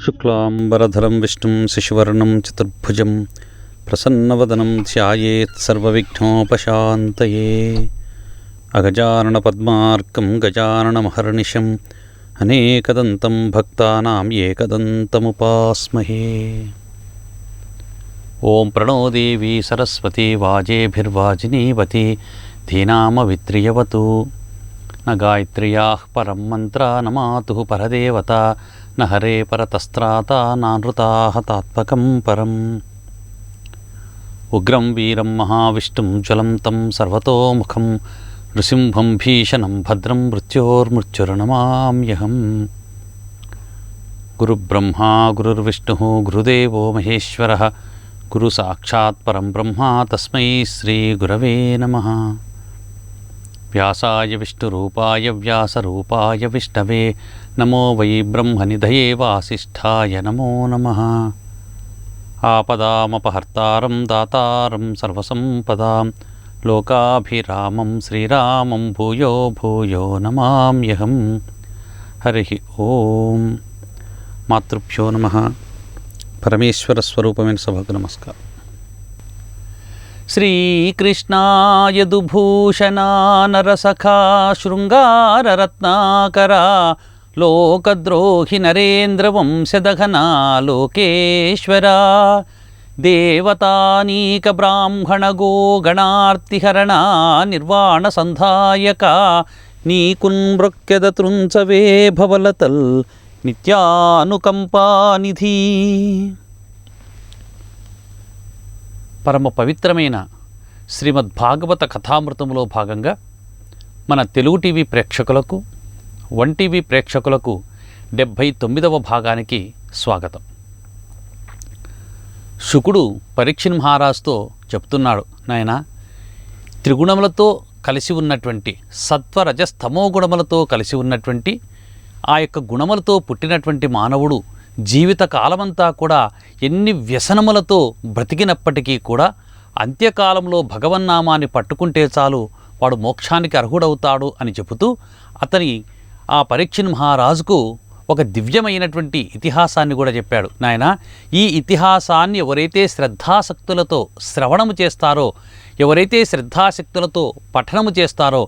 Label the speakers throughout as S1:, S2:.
S1: శుక్లాంబరధరం విష్ణుం శశివర్ణం చతుర్భుజం ప్రసన్నవదనం ధ్యాయేత్ సర్వవిఘ్నోపశాంతయే. అగజానన పద్మార్కం గజాననమహర్నిశం అనేకదంతం భక్తానాం ఏకదంతముపాస్మహే. ఓం ప్రణో దేవీ సరస్వతి వాజేభిర్వాజినీవతి ధీనామవిత్రియవతు. న గాయత్ర్యాః పరం మంత్ర నమాతుః పరదేవత న హరే పరతస్త్రాత నానృతాః తాత్పకం పరం. ఉగ్రం వీరం మహావిష్ణుం జ్వలంతం సర్వతోముఖం నృసింహం భీషణం భద్రం మృత్యోర్మృత్యుర్నమామ్యహం. గురుబ్రహ్మా గురుర్విష్ణుః గురుదేవో మహేశ్వరః గురు సాక్షాత్ పరం బ్రహ్మ తస్మై శ్రీ గురవే నమః. వ్యాసాయ విష్ణురూపాయ వ్యాసరూపాయ విష్ణవే నమో వై బ్రహ్మనిధయే వాసిష్ఠాయ నమో నమః. ఆపదామపహర్తారం దాతారం సర్వసంపదాం లోకాభిరామం శ్రీరామం భూయో భూయో నమామ్యహం. హరి ఓం. మాతృభ్యో నమః. పరమేశ్వర స్వరూపమైన సభకు నమస్కారం. శ్రీకృష్ణాయదుభూషణా నరసఖా శృంగారరత్నాకరా లోకద్రోహి నరేంద్రవంశదఘనా లోకేశ్వరా దేవతానీక బ్రాహ్మణగో గణార్తిహరణా నిర్వాణ సంధాయక నీకున్మృక్యద తృంచవే భవలతల్ నిత్యానుకంపానిధి. పరమ పవిత్రమైన శ్రీమద్భాగవత కథామృతములో భాగంగా మన తెలుగు టీవీ ప్రేక్షకులకు, వన్ టీవీ ప్రేక్షకులకు 79వ భాగానికి స్వాగతం. శుకుడు పరీక్షిత్ మహారాజుతో చెప్తున్నాడు, నాయనా, త్రిగుణములతో కలిసి ఉన్నటువంటి సత్వరజస్తమో గుణములతో కలిసి ఉన్నటువంటి ఆ యొక్క గుణములతో పుట్టినటువంటి మానవుడు జీవిత కాలమంతా కూడా ఎన్ని వ్యసనములతో బ్రతికినప్పటికీ కూడా అంత్యకాలంలో భగవన్నామాన్ని పట్టుకుంటే చాలు వాడు మోక్షానికి అర్హుడవుతాడు అని చెబుతూ అతని ఆ పరీక్షిత్ మహారాజుకు ఒక దివ్యమైనటువంటి ఇతిహాసాన్ని కూడా చెప్పాడు. నాయన, ఈ ఇతిహాసాన్ని ఎవరైతే శ్రద్ధాశక్తులతో శ్రవణము చేస్తారో, ఎవరైతే శ్రద్ధాశక్తులతో పఠనము చేస్తారో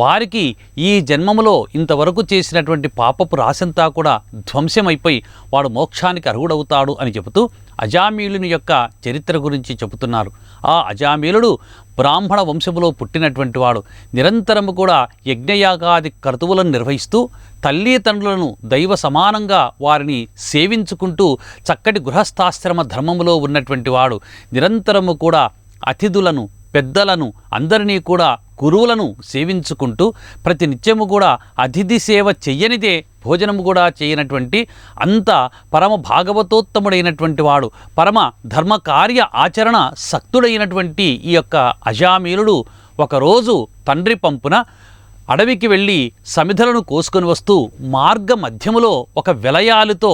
S1: వారికి ఈ జన్మములో ఇంతవరకు చేసినటువంటి పాపపు రాశంతా కూడా ధ్వంసమైపోయి వాడు మోక్షానికి అర్హుడవుతాడు అని చెబుతూ అజామీలుని యొక్క చరిత్ర గురించి చెబుతున్నారు. ఆ అజామీలుడు బ్రాహ్మణ వంశములో పుట్టినటువంటి వాడు. నిరంతరము కూడా యజ్ఞయాగాది క్రతువులను నిర్వహిస్తూ తల్లిదండ్రులను దైవ సమానంగా వారిని సేవించుకుంటూ చక్కటి గృహస్థాశ్రమ ధర్మములో ఉన్నటువంటి వాడు. నిరంతరము కూడా అతిథులను, పెద్దలను, అందరినీ కూడా గురువులను సేవించుకుంటూ ప్రతి నిత్యము కూడా అతిథి సేవ చెయ్యనిదే భోజనము కూడా చేయనటువంటి అంత పరమ భాగవతోత్తముడైనటువంటి వాడు, పరమ ధర్మకార్య ఆచరణ సక్తుడైనటువంటి ఈ యొక్క అజామీలుడు ఒకరోజు తండ్రి పంపున అడవికి వెళ్ళి సమిధలను కోసుకొని వస్తూ మార్గ మధ్యములో ఒక విలయాలితో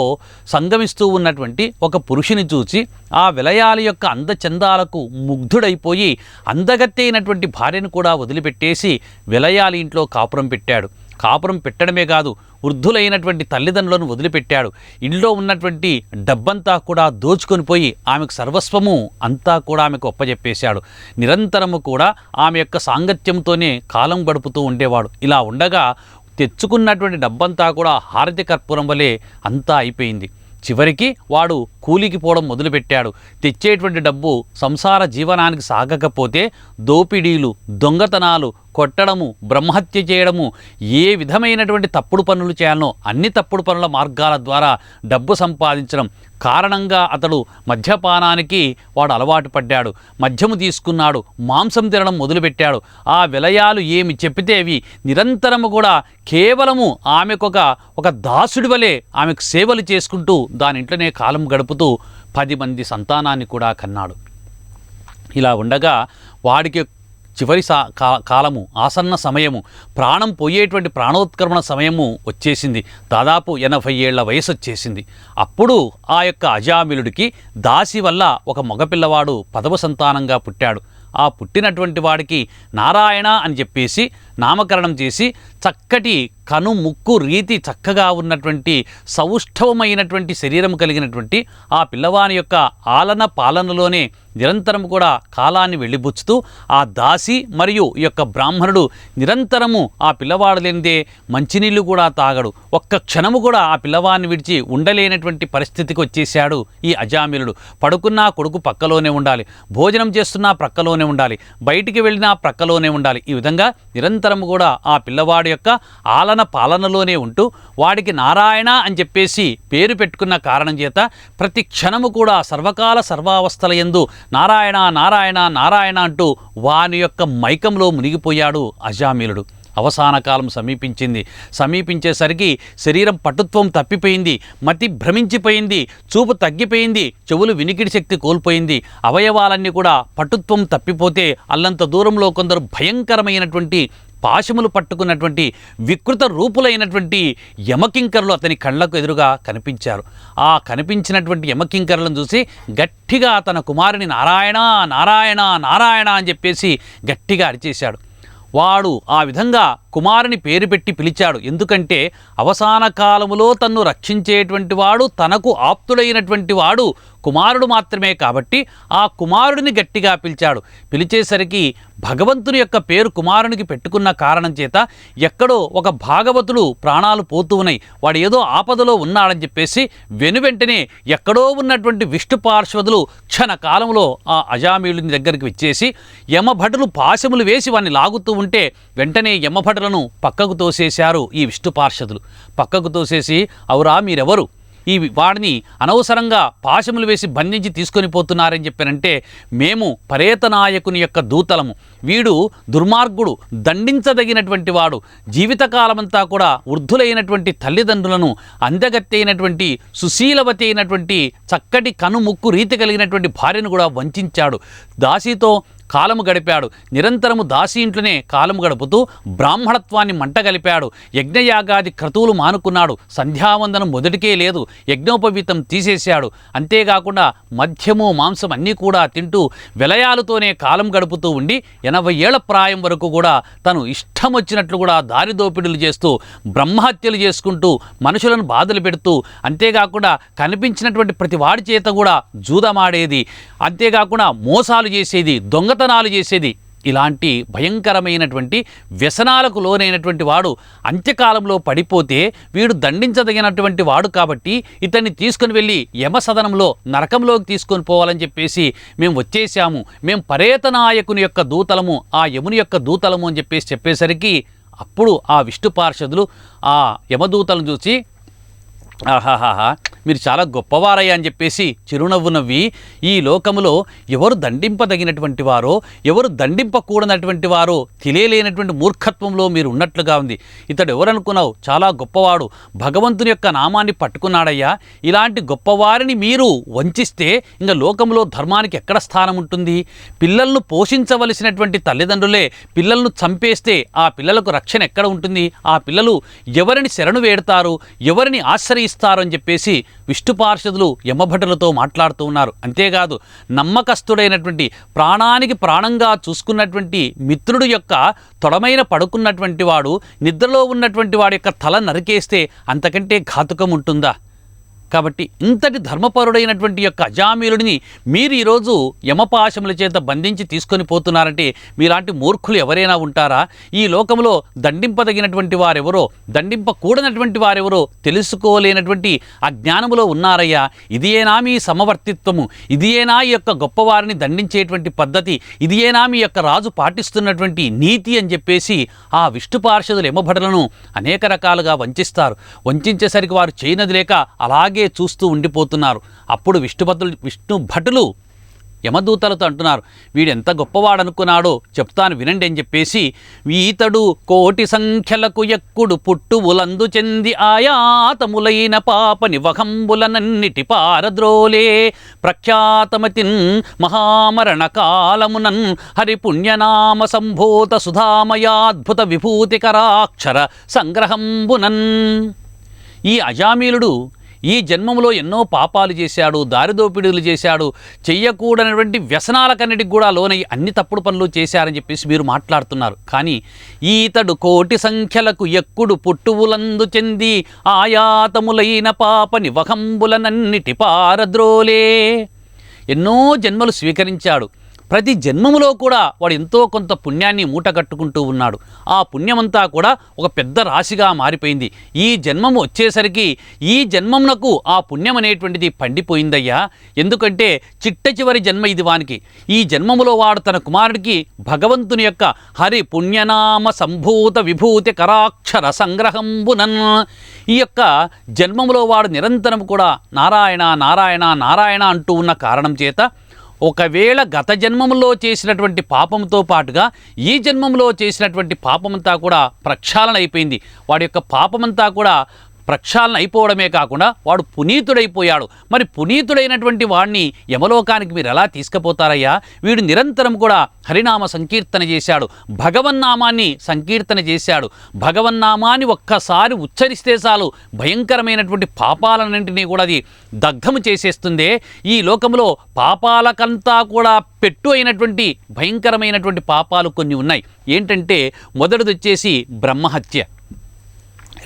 S1: సంగమిస్తూ ఉన్నటువంటి ఒక పురుషుని చూచి ఆ విలయాలి యొక్క అందచందాలకు ముగ్ధుడైపోయి అందగత్తె అయినటువంటి భార్యను కూడా వదిలిపెట్టేసి విలయాలి ఇంట్లో కాపురం పెట్టాడు. కాపురం పెట్టడమే కాదు, వృద్ధులైనటువంటి తల్లిదండ్రులను వదిలిపెట్టాడు. ఇంట్లో ఉన్నటువంటి డబ్బంతా కూడా దోచుకొని పోయి ఆమెకు సర్వస్వము అంతా కూడా ఆమెకు ఒప్పజెప్పేశాడు. నిరంతరము కూడా ఆమె యొక్క సాంగత్యంతోనే కాలం గడుపుతూ ఉండేవాడు. ఇలా ఉండగా తెచ్చుకున్నటువంటి డబ్బంతా కూడా హారతి కర్పూరం వలె అంతా అయిపోయింది. చివరికి వాడు కూలికి పోవడం మొదలుపెట్టాడు. తెచ్చేటువంటి డబ్బు సంసార జీవనానికి సాగకపోతే దోపిడీలు, దొంగతనాలు, కొట్టడము, బ్రహ్మహత్య చేయడము, ఏ విధమైనటువంటి తప్పుడు పనులు చేయాలనో అన్ని తప్పుడు పనుల మార్గాల ద్వారా డబ్బు సంపాదించడం కారణంగా అతడు మద్యపానానికి వాడు అలవాటు పడ్డాడు. మద్యము తీసుకున్నాడు, మాంసం తినడం మొదలుపెట్టాడు. ఆ విలయాలు ఏమి చెప్పితే అవి నిరంతరము కూడా కేవలము ఆమెకొక దాసుడి వలె ఆమెకు సేవలు చేసుకుంటూ దాని ఇంట్లోనే కాలం గడుపుతూ 10 మంది సంతానాన్ని కూడా కన్నాడు. ఇలా ఉండగా వాడికి చివరి కాలము, ఆసన్న సమయము, ప్రాణం పోయేటువంటి ప్రాణోత్క్రమణ సమయము వచ్చేసింది. దాదాపు 80 ఏళ్ల వయసు వచ్చేసింది. అప్పుడు ఆ యొక్క అజామిలుడికి దాసి వల్ల ఒక మగపిల్లవాడు 10వ సంతానంగా పుట్టాడు. ఆ పుట్టినటువంటి వాడికి నారాయణ అని చెప్పేసి నామకరణం చేసి చక్కటి కను ముక్కు రీతి చక్కగా ఉన్నటువంటి సౌష్ఠవమైనటువంటి శరీరం కలిగినటువంటి ఆ పిల్లవాని యొక్క ఆలన పాలనలోనే నిరంతరం కూడా కాలాన్ని వెళ్ళిబుచ్చుతూ ఆ దాసి మరియు ఈ యొక్క బ్రాహ్మణుడు నిరంతరము ఆ పిల్లవాడు లేనిదే మంచినీళ్ళు కూడా తాగడు. ఒక్క క్షణము కూడా ఆ పిల్లవాడిని విడిచి ఉండలేనటువంటి పరిస్థితికి వచ్చేసాడు ఈ అజామిలుడు. పడుకున్నా కొడుకు పక్కలోనే ఉండాలి, భోజనం చేస్తున్నా ప్రక్కలోనే ఉండాలి, బయటికి వెళ్ళినా ప్రక్కలోనే ఉండాలి. ఈ విధంగా నిరంతరము కూడా ఆ పిల్లవాడి యొక్క ఆలన పాలనలోనే ఉంటూ వాడికి నారాయణ అని చెప్పేసి పేరు పెట్టుకున్న కారణం చేత ప్రతి క్షణము కూడా సర్వకాల సర్వావస్థల యందు నారాయణ నారాయణ నారాయణ అంటూ వాని యొక్క మైకంలో మునిగిపోయాడు అజామిలుడు. అవసాన కాలం సమీపించేసరికి శరీరం పటుత్వం తప్పిపోయింది, మతి భ్రమించిపోయింది, చూపు తగ్గిపోయింది, చెవులు వినికిడి శక్తి కోల్పోయింది, అవయవాలన్నీ కూడా పటుత్వం తప్పిపోతే అల్లంత దూరంలో కొందరు భయంకరమైనటువంటి పాశములు పట్టుకున్నటువంటి వికృత రూపులైనటువంటి యమకింకరులు అతని కళ్ళకు ఎదురుగా కనిపించారు. ఆ కనిపించినటువంటి యమకింకరులను చూసి గట్టిగా తన కుమారుని నారాయణ నారాయణ నారాయణ అని చెప్పేసి గట్టిగా అరిచేశాడు. వాడు ఆ విధంగా కుమారుని పేరు పెట్టి పిలిచాడు. ఎందుకంటే అవసాన కాలములో తన్ను రక్షించేటువంటి వాడు, తనకు ఆప్తుడైనటువంటి వాడు కుమారుడు మాత్రమే కాబట్టి ఆ కుమారుడిని గట్టిగా పిలిచాడు. పిలిచేసరికి భగవంతుని యొక్క పేరు కుమారునికి పెట్టుకున్న కారణం చేత ఎక్కడో ఒక భాగవతుడు ప్రాణాలు పోతూ ఉన్నాయి, వాడు ఏదో ఆపదలో ఉన్నాడని చెప్పేసి వెనువెంటనే ఎక్కడో ఉన్నటువంటి విష్ణు పార్శ్వదులు క్షణకాలంలో ఆ అజామిలుని దగ్గరికి వచ్చేసి యమభటులు పాశములు వేసి వాడిని లాగుతూ ఉంటే వెంటనే యమభటులను పక్కకు తోసేశారు ఈ విష్ణు పార్షదులు. పక్కకు తోసేసి, అవురా మీరెవరు, ఈ వాడిని అనవసరంగా పాశములు వేసి బంధించి తీసుకొని పోతున్నారని చెప్పానంటే, మేము పరేతనాయకుని యొక్క దూతలము, వీడు దుర్మార్గుడు, దండించదగినటువంటి వాడు, జీవితకాలమంతా కూడా వృద్ధులైనటువంటి తల్లిదండ్రులను, అందగత్తి అయినటువంటి సుశీలవతి అయినటువంటి చక్కటి కనుముక్కు రీతి కలిగినటువంటి భార్యను కూడా వంచాడు, దాసితో కాలము గడిపాడు, నిరంతరము దాసి ఇంట్లోనే కాలము గడుపుతూ బ్రాహ్మణత్వాన్ని మంటగలిపాడు, యజ్ఞయాగాది క్రతువులు మానుకున్నాడు, సంధ్యావందనం మొదటికే లేదు, యజ్ఞోపవీతం తీసేశాడు. అంతేకాకుండా మద్యము మాంసం అన్నీ కూడా తింటూ విలయాలతోనే కాలం గడుపుతూ ఉండి 80 ఏళ్ల ప్రాయం వరకు కూడా తను ఇష్టం వచ్చినట్లు కూడా దారిదోపిడులు చేస్తూ బ్రహ్మహత్యలు చేసుకుంటూ మనుషులను బాధలు పెడుతూ, అంతేకాకుండా కనిపించినటువంటి ప్రతి వాడి చేత కూడా జూదమాడేది, అంతేకాకుండా మోసాలు చేసేది, దొంగతనాలు చేసేది, ఇలాంటి భయంకరమైనటువంటి వ్యసనాలకు లోనైనటువంటి వాడు అంత్యకాలంలో పడిపోతే వీడు దండించదగినటువంటి వాడు కాబట్టి ఇతన్ని తీసుకుని వెళ్ళి యమసదనంలో నరకంలోకి తీసుకొని పోవాలని చెప్పేసి మేము వచ్చేసాము, మేము పరేతనాయకుని యొక్క దూతలము, ఆ యముని యొక్క దూతలము అని చెప్పేసరికి అప్పుడు ఆ విష్ణు పార్షదులు ఆ యమదూతలను చూసి, ఆహాహా మీరు చాలా గొప్పవారయ్యా అని చెప్పేసి చిరునవ్వు నవ్వి, ఈ లోకములో ఎవరు దండింపదగినటువంటి వారో, ఎవరు దండింపకూడనటువంటి వారో తెలియలేనటువంటి మూర్ఖత్వంలో మీరు ఉన్నట్లుగా ఉంది. ఇతడు ఎవరనుకున్నావు, చాలా గొప్పవాడు, భగవంతుని యొక్క నామాన్ని పట్టుకున్నాడయ్యా. ఇలాంటి గొప్పవారిని మీరు వంచిస్తే ఇంకా లోకంలో ధర్మానికి ఎక్కడ స్థానం ఉంటుంది? పిల్లలను పోషించవలసినటువంటి తల్లిదండ్రులే పిల్లలను చంపేస్తే ఆ పిల్లలకు రక్షణ ఎక్కడ ఉంటుంది? ఆ పిల్లలు ఎవరిని శరణు వేడతారు, ఎవరిని ఆశ్రయిస్తారు అని చెప్పేసి విష్ణు పార్షదులు యమభటులతో మాట్లాడుతూ ఉన్నారు. అంతేకాదు నమ్మకస్తుడైనటువంటి ప్రాణానికి ప్రాణంగా చూసుకున్నటువంటి మిత్రుడు యొక్క తొడమైన పడుకున్నటువంటి వాడు, నిద్రలో ఉన్నటువంటి వాడి యొక్క తల నరికేస్తే అంతకంటే ఘాతుకం ఉంటుందా? కాబట్టి ఇంతటి ధర్మపరుడైనటువంటి యొక్క అజామిలుడిని మీరు ఈరోజు యమపాశముల చేత బంధించి తీసుకొని పోతున్నారంటే మీలాంటి మూర్ఖులు ఎవరైనా ఉంటారా? ఈ లోకంలో దండింపదగినటువంటి వారెవరో, దండింపకూడనటువంటి వారెవరో తెలుసుకోలేనటువంటి అజ్ఞానములో ఉన్నారయ్యా. ఇదియేనా మీ సమవర్తిత్వము, ఇదియేనా ఈ యొక్క గొప్పవారిని దండించేటువంటి పద్ధతి, ఇదియేనా మీ యొక్క రాజు పాటిస్తున్నటువంటి నీతి అని చెప్పేసి ఆ విష్ణు పార్షదులు యమభటులను అనేక రకాలుగా వంచిస్తారు. వంచేసరికి వారు చేయనది లేక అలాగే చూస్తూ ఉండిపోతున్నారు. అప్పుడు విష్ణు భటులు యమదూతలతో అంటున్నారు, వీడెంత గొప్పవాడనుకున్నాడో చెప్తాను వినండి అని చెప్పేసి, ఈతడు కోటి సంఖ్యలకు ఎక్కుడు పుట్టువులందు చెంది ఆయాతములైన పాప నివహంబులనన్నిటి పారద్రోలే ప్రఖ్యాతమతిన్ మహామరణ కాలమునన్ హరిపుణ్యనామ సంభూత సుధామయాద్భుత విభూతికరాక్షర సంగ్రహంబునన్. ఈ అజామిలుడు ఈ జన్మంలో ఎన్నో పాపాలు చేశాడు, దారిదోపిడులు చేశాడు, చెయ్యకూడనటువంటి వ్యసనాలకన్నిటికి కూడా లోనై అన్ని తప్పుడు పనులు చేశారని చెప్పేసి మీరు మాట్లాడుతున్నారు. కానీ ఈతడు కోటి సంఖ్యలకు ఎక్కుడు పుట్టువులందు చెంది ఆయాతములైన పాప నివహంబులనన్నిటి పారద్రోలే. ఎన్నో జన్మలు స్వీకరించాడు. ప్రతి జన్మములో కూడా వాడు ఎంతో కొంత పుణ్యాన్ని మూటగట్టుకుంటూ ఉన్నాడు. ఆ పుణ్యమంతా కూడా ఒక పెద్ద రాశిగా మారిపోయింది. ఈ జన్మము వచ్చేసరికి ఈ జన్మమునకు ఆ పుణ్యం అనేటువంటిది పండిపోయిందయ్యా. ఎందుకంటే చిట్ట చివరి జన్మ ఇది వానికి. ఈ జన్మములో వాడు తన కుమారుడికి భగవంతుని యొక్క హరి పుణ్యనామ సంభూత విభూతి కరాక్షర సంగ్రహంబునన్, ఈ యొక్క జన్మములో వాడు నిరంతరం కూడా నారాయణ నారాయణ నారాయణ అంటూ ఉన్న కారణం చేత ఒకవేళ గత జన్మములో చేసినటువంటి పాపంతో పాటుగా ఈ జన్మంలో చేసినటువంటి పాపమంతా కూడా ప్రక్షాళన అయిపోయింది. వాడి యొక్క పాపమంతా కూడా ప్రక్షాళన అయిపోవడమే కాకుండా వాడు పునీతుడైపోయాడు. మరి పునీతుడైనటువంటి వాడిని యమలోకానికి మీరు ఎలా తీసుకుపోతారయ్యా? వీడు నిరంతరం కూడా హరినామ సంకీర్తన చేశాడు, భగవన్నామాన్ని సంకీర్తన చేశాడు. భగవన్నామాన్ని ఒక్కసారి ఉచ్చరిస్తే చాలు భయంకరమైనటువంటి పాపాలన్నింటినీ కూడా అది దగ్ధము చేసేస్తుందే. ఈ లోకంలో పాపాలకంతా కూడా పెట్టు అయినటువంటి భయంకరమైనటువంటి పాపాలు కొన్ని ఉన్నాయి. ఏంటంటే మొదటిది వచ్చేసి బ్రహ్మహత్య,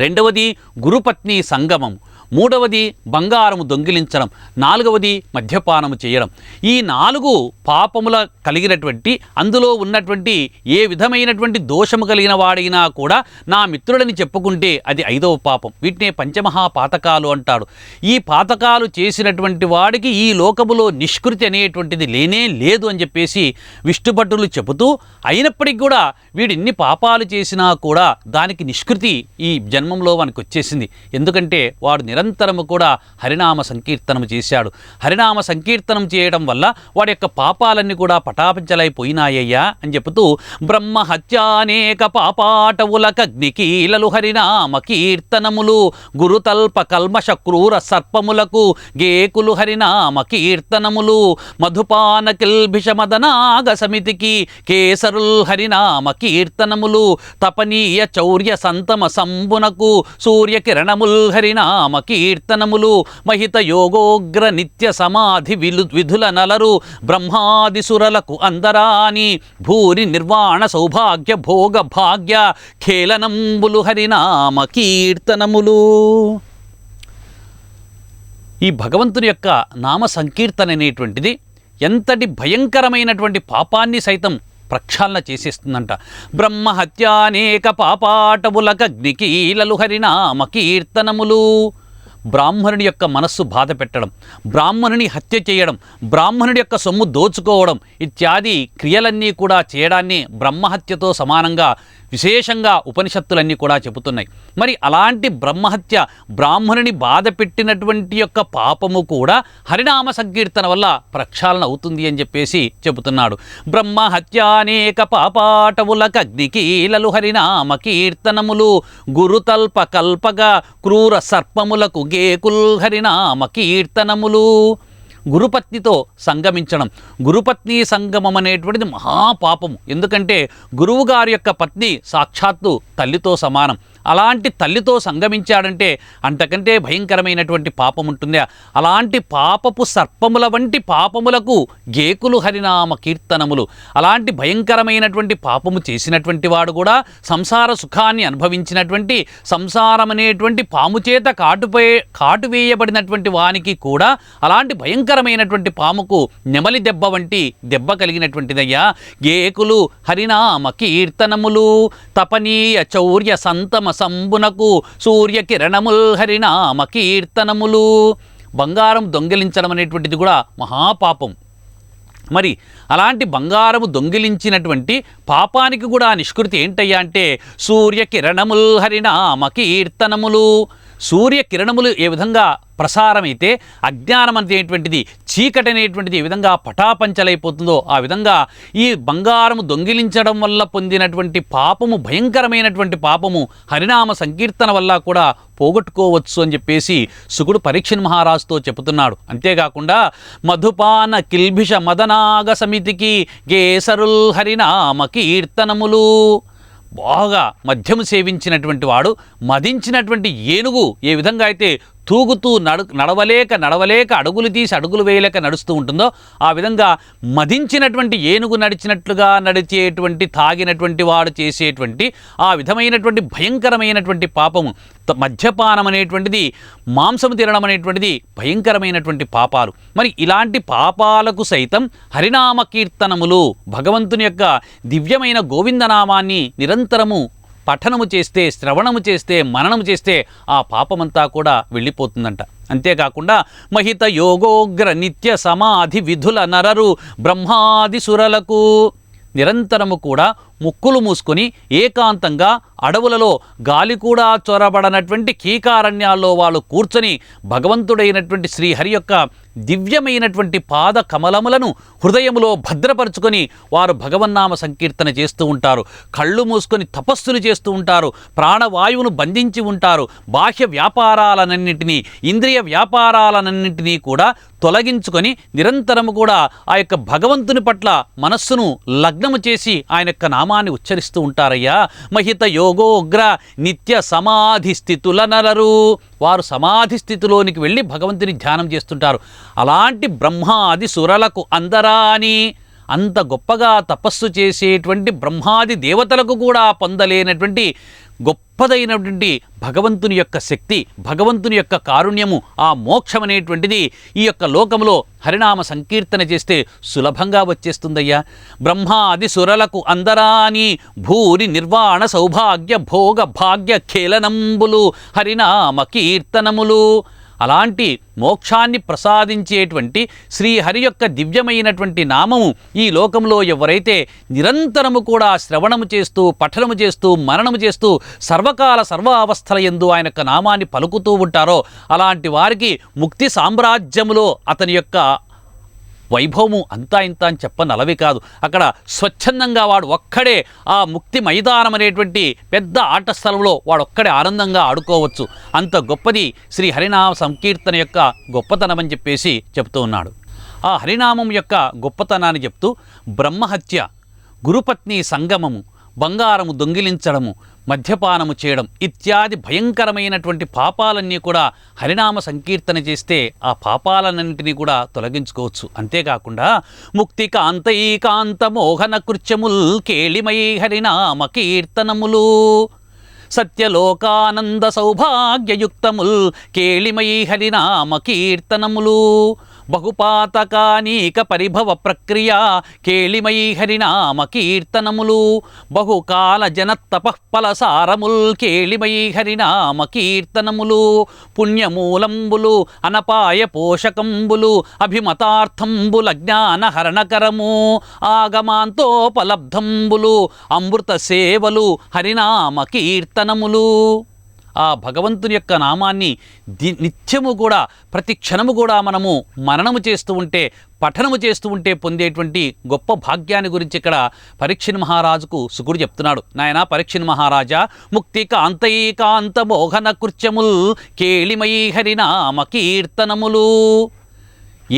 S1: రెండవది గురుపత్ని సంగమం, మూడవది బంగారము దొంగిలించడం, నాలుగవది మద్యపానము చేయడం. ఈ 4 పాపముల కలిగినటువంటి, అందులో ఉన్నటువంటి ఏ విధమైనటువంటి దోషము కలిగిన వాడైనా కూడా నా మిత్రులని చెప్పుకుంటే అది 5వ పాపం. వీటినే పంచమహాపాతకాలు అంటాడు. ఈ పాతకాలు చేసినటువంటి వాడికి ఈ లోకములో నిష్కృతి అనేటువంటిది లేనే లేదు అని చెప్పేసి విష్ణుభట్టులు చెబుతూ, అయినప్పటికీ కూడా వీడు ఎన్ని పాపాలు చేసినా కూడా దానికి నిష్కృతి ఈ జన్మంలో వానికి వచ్చేసింది. ఎందుకంటే వాడు నిరంతరము కూడా హరినామ సంకీర్తనం చేశాడు. హరినామ సంకీర్తనం చేయడం వల్ల వాడి యొక్క పాపాలన్నీ కూడా పటాపంచలైపోయినాయ్యా అని చెబుతూ, బ్రహ్మహత్యానేక పాపాటవులకగ్నికీలలు హరినామ కీర్తనములు గురుతల్ప కల్మష క్రూర సర్పములకు గేకులు హరినామ కీర్తనములు మధుపాన కిల్భిష మదనాగ సమితికి కేసరుల్ హరినామ కీర్తనములు తపనీయ చౌర్య సంతమ సంబునకు సూర్యకిరణముల్ హరినామ కీర్తనములు మహిత యోగోగ్ర నిత్య సమాధి విధుల నలరు బ్రహ్మాదిసురలకు అందరాని భూరి నిర్వాణ సౌభాగ్య భోగ భాగ్య ఖేళనంబులు హరినామ కీర్తనములు. ఈ భగవంతుని యొక్క నామ సంకీర్తన అనేటువంటిది ఎంతటి భయంకరమైనటువంటి పాపాన్ని సైతం ప్రక్షాళన చేసేస్తుందంట. బ్రహ్మహత్యానేక పాపాటవులకగ్నికీలలు హరినామ కీర్తనములు. బ్రాహ్మణుడి యొక్క మనస్సు బాధ పెట్టడం, బ్రాహ్మణుని హత్య చేయడం, బ్రాహ్మణుడి యొక్క సొమ్ము దోచుకోవడం ఇత్యాది క్రియలన్నీ కూడా చేయడాన్ని బ్రహ్మహత్యతో సమానంగా విశేషంగా ఉపనిషత్తులన్నీ కూడా చెబుతున్నాయి. మరి అలాంటి బ్రహ్మహత్య, బ్రాహ్మణుని బాధ పెట్టినటువంటి యొక్క పాపము కూడా హరినామ సంకీర్తన వల్ల ప్రక్షాళన అవుతుంది అని చెప్పేసి చెబుతున్నాడు. బ్రహ్మహత్యానేక పాపాటవులకగ్నికీలలు హరినామ కీర్తనములు గురుతల్ప కల్పగా క్రూర సర్పములకు గేకుల్ హరినామ కీర్తనములు. గురుపత్నితో సంగమించడం, గురుపత్ని సంగమం అనేటువంటిది మహాపాపము. ఎందుకంటే గురువుగారి యొక్క పత్ని సాక్షాత్తు తల్లితో సమానం. అలాంటి తల్లితో సంగమించాడంటే అంతకంటే భయంకరమైనటువంటి పాపం ఉంటుందా? అలాంటి పాపపు సర్పముల వంటి పాపములకు గేకులు హరినామ కీర్తనములు. అలాంటి భయంకరమైనటువంటి పాపము చేసినటువంటి వాడు కూడా సంసార సుఖాన్ని అనుభవించినటువంటి, సంసారం అనేటువంటి పాము చేత కాటువేయబడినటువంటి వానికి కూడా అలాంటి భయంకరమైనటువంటి పాముకు నెమలి దెబ్బ వంటి దెబ్బ కలిగినటువంటిదయ్యా. గేకులు హరినామ కీర్తనములు తపనీయ చౌర్య సంతమ సంబునకు సూర్యకిరణముల్ హరినామ కీర్తనములు. బంగారం దొంగిలించడం అనేటువంటిది కూడా మహాపాపం. మరి అలాంటి బంగారము దొంగిలించినటువంటి పాపానికి కూడా నిష్కృతి ఏంటయ్యా అంటే సూర్యకిరణముల్ హరినామ కీర్తనములు. సూర్యకిరణములు ఏ విధంగా ప్రసారమైతే అజ్ఞానం అనేటువంటిది, చీకటి అనేటువంటిది ఏ విధంగా పటాపంచలైపోతుందో ఆ విధంగా ఈ బంగారము దొంగిలించడం వల్ల పొందినటువంటి పాపము, భయంకరమైనటువంటి పాపము హరినామ సంకీర్తన వల్ల కూడా పోగొట్టుకోవచ్చు అని చెప్పేసి శుకుడు పరీక్షణ్ మహారాజుతో చెబుతున్నాడు. అంతేకాకుండా మధుపాన కిల్భిష మదనాగ సమితికి గేసరుల్ హరినామ కీర్తనములు. బాగా మద్యము సేవించినటువంటి వాడు, మదించినటువంటి ఏనుగు ఏ విధంగా అయితే తూగుతూ నడవలేక అడుగులు తీసి అడుగులు వేయలేక నడుస్తూ ఉంటుందో ఆ విధంగా మదించినటువంటి ఏనుగు నడిచినట్లుగా నడిచేటువంటి తాగినటువంటి వాడు చేసేటువంటి ఆ విధమైనటువంటి భయంకరమైనటువంటి పాపము మద్యపానం అనేటువంటిది, మాంసము తినడం అనేటువంటిది భయంకరమైనటువంటి పాపాలు. మరి ఇలాంటి పాపాలకు సైతం హరినామ కీర్తనములు, భగవంతుని యొక్క దివ్యమైన గోవిందనామాన్ని నిరంతరము పఠనము చేస్తే, శ్రవణము చేస్తే, మననము చేస్తే ఆ పాపమంతా కూడా వెళ్ళిపోతుందంట. అంతేకాకుండా మహిత యోగోగ్ర నిత్య సమాధి విధుల నరరు బ్రహ్మాది సురలకు నిరంతరము కూడా ముక్కులు మూసుకొని ఏకాంతంగా అడవులలో గాలి కూడా చొరబడనటువంటి కీకారణ్యాల్లో వాళ్ళు కూర్చొని భగవంతుడైనటువంటి శ్రీహరి యొక్క దివ్యమైనటువంటి పాద కమలములను హృదయములో భద్రపరుచుకొని వారు భగవన్నామ సంకీర్తన చేస్తూ ఉంటారు. కళ్ళు మూసుకొని తపస్సులు చేస్తూ ఉంటారు. ప్రాణవాయువును బంధించి ఉంటారు. బాహ్య వ్యాపారాలన్నింటినీ, ఇంద్రియ వ్యాపారాలన్నింటినీ కూడా తొలగించుకొని నిరంతరము కూడా ఆ యొక్క భగవంతుని పట్ల మనస్సును లగ్నము చేసి ఆయన యొక్క నామాన్ని ఉచ్చరిస్తూ ఉంటారయ్యా. మహిత యోగోగ్ర నిత్య సమాధి స్థితుల నరరు, వారు సమాధి స్థితిలోనికి వెళ్ళి భగవంతుని ధ్యానం చేస్తుంటారు. అలాంటి బ్రహ్మాది సురలకు అందరాని, అంత గొప్పగా తపస్సు చేసేటువంటి బ్రహ్మాది దేవతలకు కూడా పొందలేనటువంటి గొప్పదైనటువంటి భగవంతుని యొక్క శక్తి, భగవంతుని యొక్క కారుణ్యము, ఆ మోక్షం అనేటువంటిది ఈ యొక్క లోకంలో హరినామ సంకీర్తన చేస్తే సులభంగా వచ్చేస్తుందయ్యా. బ్రహ్మాది సురలకు అందరాని భూరి నిర్వాణ సౌభాగ్య భోగ భాగ్య ఖేలనంబులు హరినామ కీర్తనములు. అలాంటి మోక్షాన్ని ప్రసాదించేటువంటి శ్రీహరి యొక్క దివ్యమైనటువంటి నామము ఈ లోకంలో ఎవరైతే నిరంతరము కూడా శ్రవణము చేస్తూ, పఠనము చేస్తూ, మననము చేస్తూ సర్వకాల సర్వావస్థల యందు ఆయన యొక్క నామాన్ని పలుకుతూ ఉంటారో అలాంటి వారికి ముక్తి సామ్రాజ్యములో అతని యొక్క వైభవము అంతా ఇంత అని చెప్పనలవి కాదు. అక్కడ స్వచ్ఛందంగా వాడు ఒక్కడే ఆ ముక్తి మైదానం అనేటువంటి పెద్ద ఆట స్థలంలో వాడు ఒక్కడే ఆనందంగా ఆడుకోవచ్చు. అంత గొప్పది శ్రీ హరినామ సంకీర్తన యొక్క గొప్పతనం అని చెప్పేసి చెప్తూ ఉన్నాడు. ఆ హరినామం యొక్క గొప్పతనాన్ని చెప్తూ బ్రహ్మహత్య, గురుపత్ని సంగమము, బంగారము దొంగిలించడము, మద్యపానము చేయడం ఇత్యాది భయంకరమైనటువంటి పాపాలన్నీ కూడా హరినామ సంకీర్తన చేస్తే ఆ పాపాలన్నింటినీ కూడా తొలగించుకోవచ్చు. అంతేకాకుండా ముక్తి కాంతైకాంత మోహన కృత్యముల్ కేళిమై హరినామ కీర్తనములు, సత్యలోకానంద సౌభాగ్యయుక్తముల్ కేళిమై హరినామ కీర్తనములు, బహుపాతకానీక పరిభవ ప్రక్రియ కేళిమై హరినామ కీర్తనములు, బహుకాల జనతపఃఫలసారముల్ కేళిమై హరినామ కీర్తనములు, పుణ్యమూలంబులు అనపాయ పోషకంబులు అభిమతార్థంబుల జ్ఞానహరణకరము, ఆగమాంతోపలబ్ధంబులు అమృత సేవలు హరినామ కీర్తనములు. ఆ భగవంతుని యొక్క నామాన్ని నిత్యము కూడా, ప్రతి క్షణము కూడా మనము మననము చేస్తూ ఉంటే, పఠనము చేస్తూ ఉంటే పొందేటువంటి గొప్ప భాగ్యాన్ని గురించి ఇక్కడ పరీక్షిన్ మహారాజుకు శుకుడు చెప్తున్నాడు. నాయనా పరీక్షిన్ మహారాజా, ముక్తి కాంతైకాంత మోహన కృత్యముల్ కేళిమై హరినామ కీర్తనములు.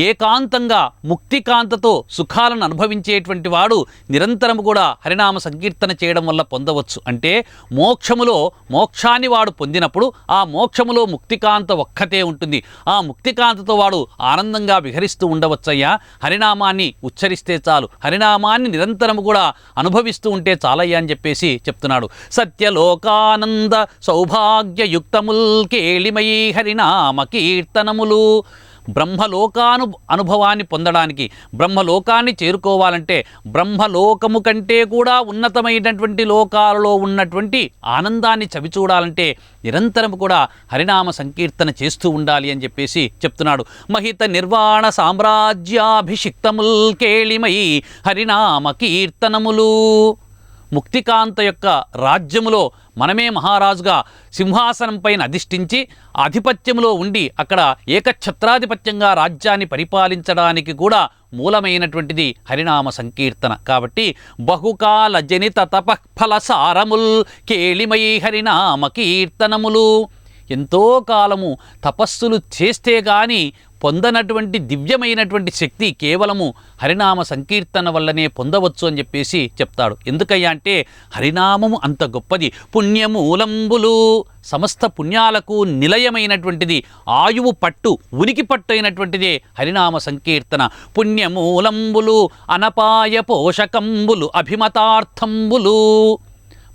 S1: ఏకాంతంగా ముక్తికాంతతో సుఖాలను అనుభవించేటువంటి వాడు నిరంతరము కూడా హరినామ సంకీర్తన చేయడం వల్ల పొందవచ్చు. అంటే మోక్షములో మోక్షాన్ని వాడు పొందినప్పుడు ఆ మోక్షములో ముక్తికాంత ఒక్కతే ఉంటుంది. ఆ ముక్తికాంతతో వాడు ఆనందంగా విహరిస్తూ ఉండవచ్చయ్యా. హరినామాన్ని ఉచ్చరిస్తే చాలు, హరినామాన్ని నిరంతరము కూడా అనుభవిస్తూ ఉంటే చాలయ్యా అని చెప్పేసి చెప్తున్నాడు. సత్యలోకానంద సౌభాగ్యయుక్తముల్ కేళిమై హరినామ కీర్తనములు. అనుభవాన్ని పొందడానికి, బ్రహ్మలోకాన్ని చేరుకోవాలంటే, బ్రహ్మలోకము కంటే కూడా ఉన్నతమైనటువంటి లోకాలలో ఉన్నటువంటి ఆనందాన్ని చవిచూడాలంటే నిరంతరం కూడా హరినామ సంకీర్తన చేస్తూ ఉండాలి అని చెప్పేసి చెప్తున్నాడు. మహిత నిర్వాణ సామ్రాజ్యాభిషిక్తముల్ కేళిమై హరినామ కీర్తనములు. ముక్తికాంత యొక్క రాజ్యములో మనమే మహారాజుగా సింహాసనం పైన అధిష్ఠించి ఆధిపత్యంలో ఉండి అక్కడ ఏకఛత్రాధిపత్యంగా రాజ్యాన్ని పరిపాలించడానికి కూడా మూలమైనటువంటిది హరినామ సంకీర్తన. కాబట్టి బహుకాల జనిత తపఃఫల సారముల్ కేళిమై హరినామ కీర్తనములు. ఎంతో కాలము తపస్సులు చేస్తే గాని పొందనటువంటి దివ్యమైనటువంటి శక్తి కేవలము హరినామ సంకీర్తన వల్లనే పొందవచ్చు అని చెప్పేసి చెప్తాడు. ఎందుకయ్యా అంటే హరినామము అంత గొప్పది. పుణ్యమూలంబులు, సమస్త పుణ్యాలకు నిలయమైనటువంటిది, ఆయువు పట్టు, ఉనికి పట్టు అయినటువంటిదే హరినామ సంకీర్తన. పుణ్యమూలంబులు, అనపాయ పోషకంబులు, అభిమతార్థంబులు.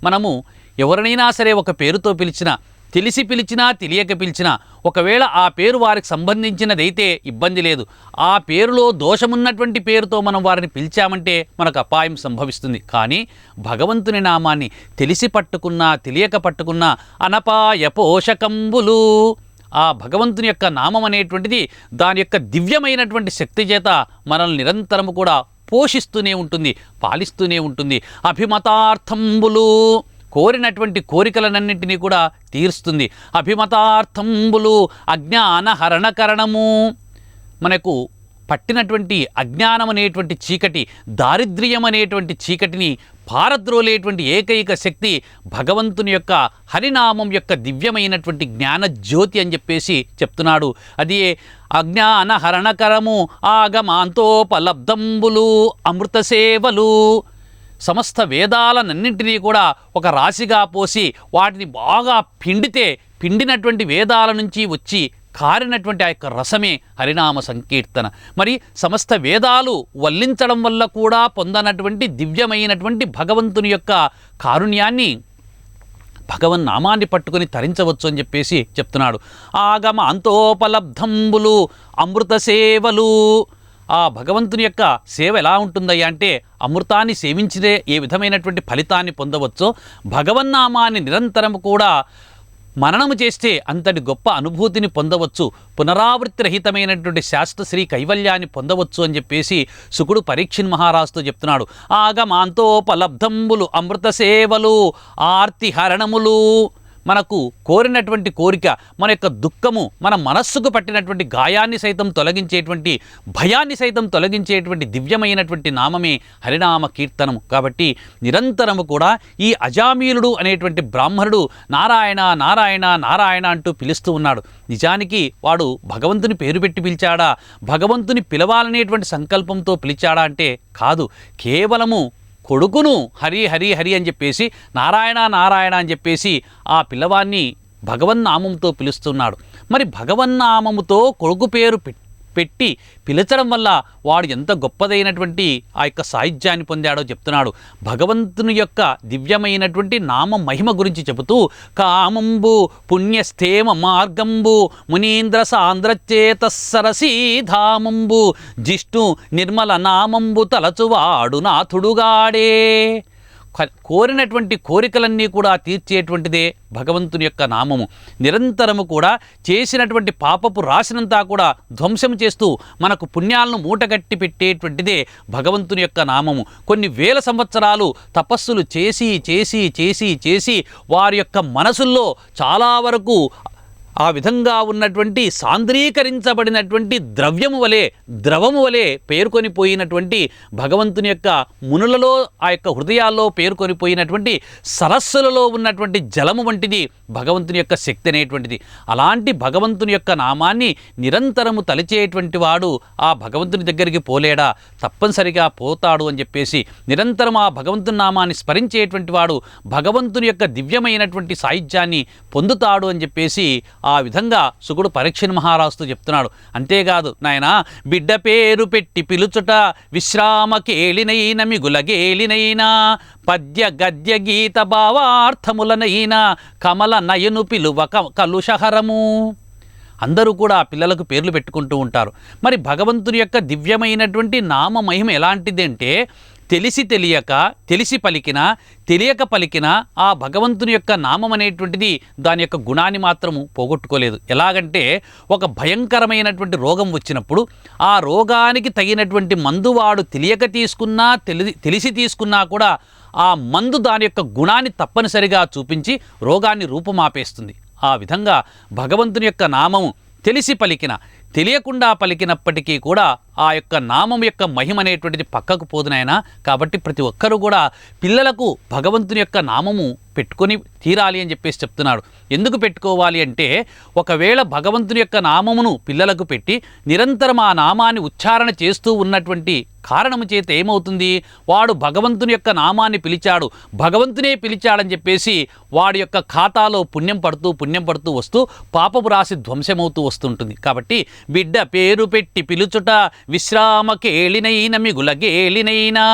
S1: మనము ఎవరినైనా సరే ఒక పేరుతో పిలిచినా, తెలిసి పిలిచినా తెలియక పిలిచినా, ఒకవేళ ఆ పేరు వారికి సంబంధించినదైతే ఇబ్బంది లేదు. ఆ పేరులో దోషమున్నటువంటి పేరుతో మనం వారిని పిలిచామంటే మనకు అపాయం సంభవిస్తుంది. కానీ భగవంతుని నామాన్ని తెలిసి పట్టుకున్నా తెలియక పట్టుకున్నా అనపాయ పోషకంబులు, ఆ భగవంతుని యొక్క నామం అనేటువంటిది దాని యొక్క దివ్యమైనటువంటి శక్తి చేత మనల్ని నిరంతరము కూడా పోషిస్తూనే ఉంటుంది, పాలిస్తూనే ఉంటుంది. అభిమతార్థంబులు, కోరినటువంటి కోరికలన్నింటినీ కూడా తీరుస్తుంది. అభిమతార్థంబులు, అజ్ఞాన హరణకరణము, మనకు పట్టినటువంటి అజ్ఞానం అనేటువంటి చీకటి, దారిద్ర్యం అనేటువంటి చీకటిని పారద్రోలేటువంటి ఏకైక శక్తి భగవంతుని యొక్క హరినామం యొక్క దివ్యమైనటువంటి జ్ఞాన జ్యోతి అని చెప్పేసి చెప్తున్నాడు. అది అజ్ఞాన హరణకరము, ఆగమాంతోపలబ్ధంబులు, అమృత సేవలు. సమస్త వేదాలన్నింటినీ కూడా ఒక రాశిగా పోసి వాటిని బాగా పిండినటువంటి వేదాల నుంచి వచ్చి కారినటువంటి ఆ యొక్క రసమే హరినామ సంకీర్తన. మరి సమస్త వేదాలు వల్లించడం వల్ల కూడా పొందనటువంటి దివ్యమైనటువంటి భగవంతుని యొక్క కారుణ్యాన్ని భగవన్నామాన్ని పట్టుకొని తరించవచ్చు అని చెప్పేసి చెప్తున్నాడు. ఆగమ అంతోపలబ్ధంబులు, అమృత సేవలు. ఆ భగవంతుని యొక్క సేవ ఎలా ఉంటుందయ్యా అంటే అమృతాన్ని సేవించితే ఏ విధమైనటువంటి ఫలితాన్ని పొందవచ్చో భగవన్నామాన్ని నిరంతరం కూడా మననము చేస్తే అంతటి గొప్ప అనుభూతిని పొందవచ్చు, పునరావృత్తి రహితమైనటువంటి శాశ్వత కైవల్యాన్ని పొందవచ్చు అని చెప్పేసి శుకుడు పరీక్షిన్ మహారాజుతో చెప్తున్నాడు. ఆగమాంతోపలబ్ధంబులు, అమృత సేవలు, ఆర్తి హరణములు. మనకు కోరినటువంటి కోరిక, మన యొక్క దుఃఖము, మన మనస్సుకు పట్టినటువంటి గాయాన్ని సైతం తొలగించేటువంటి, భయాన్ని సైతం తొలగించేటువంటి దివ్యమైనటువంటి నామమే హరినామ కీర్తనము. కాబట్టి నిరంతరము కూడా ఈ అజామీలుడు అనేటువంటి బ్రాహ్మణుడు నారాయణ నారాయణ నారాయణ అంటూ పిలుస్తూ ఉన్నాడు. నిజానికి వాడు భగవంతుని పేరు పెట్టి పిలిచాడా, భగవంతుని పిలవాలనేటువంటి సంకల్పంతో పిలిచాడా అంటే కాదు. కేవలము కొడుకును హరి హరి హరి అని చెప్పేసి, నారాయణ నారాయణ అని చెప్పేసి ఆ పిల్లవాన్ని భగవన్నామంతో పిలుస్తున్నాడు. మరి భగవన్నామముతో కొడుకు పేరు పెట్టి పిలిచడం వల్ల వాడు ఎంత గొప్పదైనటువంటి ఆ యొక్క సాహిత్యాన్ని పొందాడో చెప్తున్నాడు. భగవంతుని యొక్క దివ్యమైనటువంటి నామ మహిమ గురించి చెబుతూ, కామంబు పుణ్యస్థేమ మార్గంబు మునీంద్ర సాంద్రచేత సరసీధామంబు జిష్ణు నిర్మల నామంబు తలచువాడు నాథుడుగాడే. కోరినటువంటి కోరికలన్నీ కూడా తీర్చేటువంటిదే భగవంతుని యొక్క నామము. నిరంతరము కూడా చేసినటువంటి పాపపు రాశినంతా కూడా ధ్వంసం చేస్తూ మనకు పుణ్యాలను మూటగట్టి పెట్టేటువంటిదే భగవంతుని యొక్క నామము. కొన్ని వేల సంవత్సరాలు తపస్సులు చేసి చేసి చేసి చేసి వారి యొక్క మనసుల్లో చాలా వరకు ఆ విధంగా ఉన్నటువంటి సాంద్రీకరించబడినటువంటి ద్రవ్యము వలె, ద్రవము వలె పేర్కొని పోయినటువంటి భగవంతుని యొక్క మునులలో ఆ యొక్క హృదయాల్లో పేర్కొని పోయినటువంటి సరస్సులలో ఉన్నటువంటి జలము వంటిది భగవంతుని యొక్క శక్తి అనేటువంటిది. అలాంటి భగవంతుని యొక్క నామాన్ని నిరంతరము తలిచేటువంటి వాడు ఆ భగవంతుని దగ్గరికి పోలేడా? తప్పనిసరిగా పోతాడు అని చెప్పేసి నిరంతరం ఆ భగవంతుని నామాన్ని స్మరించేటువంటి వాడు భగవంతుని యొక్క దివ్యమైనటువంటి సాహిత్యాన్ని పొందుతాడు అని చెప్పేసి ఆ విధంగా శుకుడు పరీక్షిన్ మహారాజుతో చెప్తున్నాడు. అంతేకాదు నాయనా, బిడ్డ పేరు పెట్టి పిలుచుట విశ్రామకేళినైన మిగులగేలినైనా పద్య గద్య గీత భావార్థములనైనా కమల నయను పిలువ కలుషహరము. అందరూ కూడా పిల్లలకు పేర్లు పెట్టుకుంటూ ఉంటారు. మరి భగవంతుని యొక్క దివ్యమైనటువంటి నామ మహిమ ఎలాంటిది అంటే తెలిసి తెలియక, తెలిసి పలికినా తెలియక పలికినా ఆ భగవంతుని యొక్క నామం అనేటువంటిది దాని యొక్క గుణాన్ని మాత్రము పోగొట్టుకోలేదు. ఎలాగంటే ఒక భయంకరమైనటువంటి రోగం వచ్చినప్పుడు ఆ రోగానికి తగినటువంటి మందు వాడు తెలియక తీసుకున్నా తెలిసి తీసుకున్నా కూడా ఆ మందు దాని యొక్క గుణాన్ని తప్పనిసరిగా చూపించి రోగాన్ని రూపుమాపేస్తుంది. ఆ విధంగా భగవంతుని యొక్క నామము తెలిసి పలికిన తెలియకుండా పలికినప్పటికీ కూడా ఆ యొక్క నామం యొక్క మహిమ అనేటువంటిది పక్కకు పోదు నాయనా. కాబట్టి ప్రతి ఒక్కరూ కూడా పిల్లలకు భగవంతుని యొక్క నామము పెట్టుకొని తీరాలి అని చెప్పేసి చెప్తున్నాడు. ఎందుకు పెట్టుకోవాలి అంటే, ఒకవేళ భగవంతుని యొక్క నామమును పిల్లలకు పెట్టి నిరంతరం ఆ నామాన్ని ఉచ్చారణ చేస్తూ ఉన్నటువంటి కారణము చేత ఏమవుతుంది, వాడు భగవంతుని యొక్క నామాన్ని పిలిచాడు, భగవంతునే పిలిచాడని చెప్పేసి వాడి యొక్క ఖాతాలో పుణ్యం పడుతూ వస్తూ పాపపు రాశి ధ్వంసమవుతూ వస్తుంటుంది. కాబట్టి బిడ్డ పేరు పెట్టి పిలుచుట విశ్రామకేళినైన మిగులగేళినైనా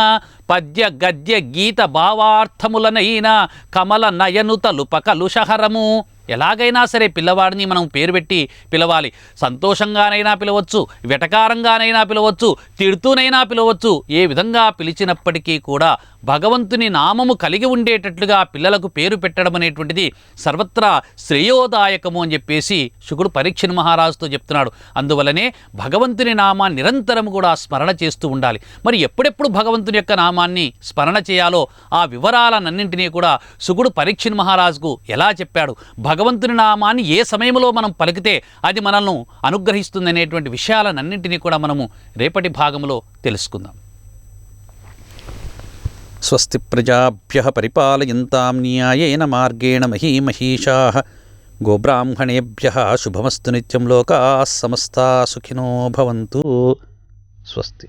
S1: పద్య గద్య గీత భావార్థములనైనా కమల నయను తలుప కలుషహరము. ఎలాగైనా సరే పిల్లవాడిని మనం పేరు పెట్టి పిలవాలి. సంతోషంగానైనా పిలవచ్చు, వెటకారంగానైనా పిలవచ్చు, తిడుతూనైనా పిలవచ్చు. ఏ విధంగా పిలిచినప్పటికీ కూడా భగవంతుని నామము కలిగి ఉండేటట్లుగా పిల్లలకు పేరు పెట్టడం అనేటువంటిది సర్వత్రా శ్రేయోదాయకము అని చెప్పేసి శుకుడు పరీక్షణ్ మహారాజుతో చెప్తున్నాడు. అందువలనే భగవంతుని నామాన్ని నిరంతరం కూడా స్మరణ చేస్తూ ఉండాలి. మరి ఎప్పుడెప్పుడు భగవంతుని యొక్క నామాన్ని స్మరణ చేయాలో ఆ వివరాలన్నింటినీ కూడా శుకుడు పరీక్షణ్ మహారాజుకు ఎలా చెప్పాడు, భగవంతుని నామాన్ని ఏ సమయంలో మనం పలికితే అది మనల్ని అనుగ్రహిస్తుంది అనేటువంటి విషయాలన్నింటినీ కూడా మనము రేపటి భాగంలో తెలుసుకుందాం. స్వస్తి ప్రజాభ్యః పరిపాలయంతాం న్యాయేన మార్గేణ మహీమహీషాః గోబ్రాహ్మణేభ్యః శుభమస్తు నిత్యం లోకాః సమస్తాః సుఖినో భవంతు. స్వస్తి.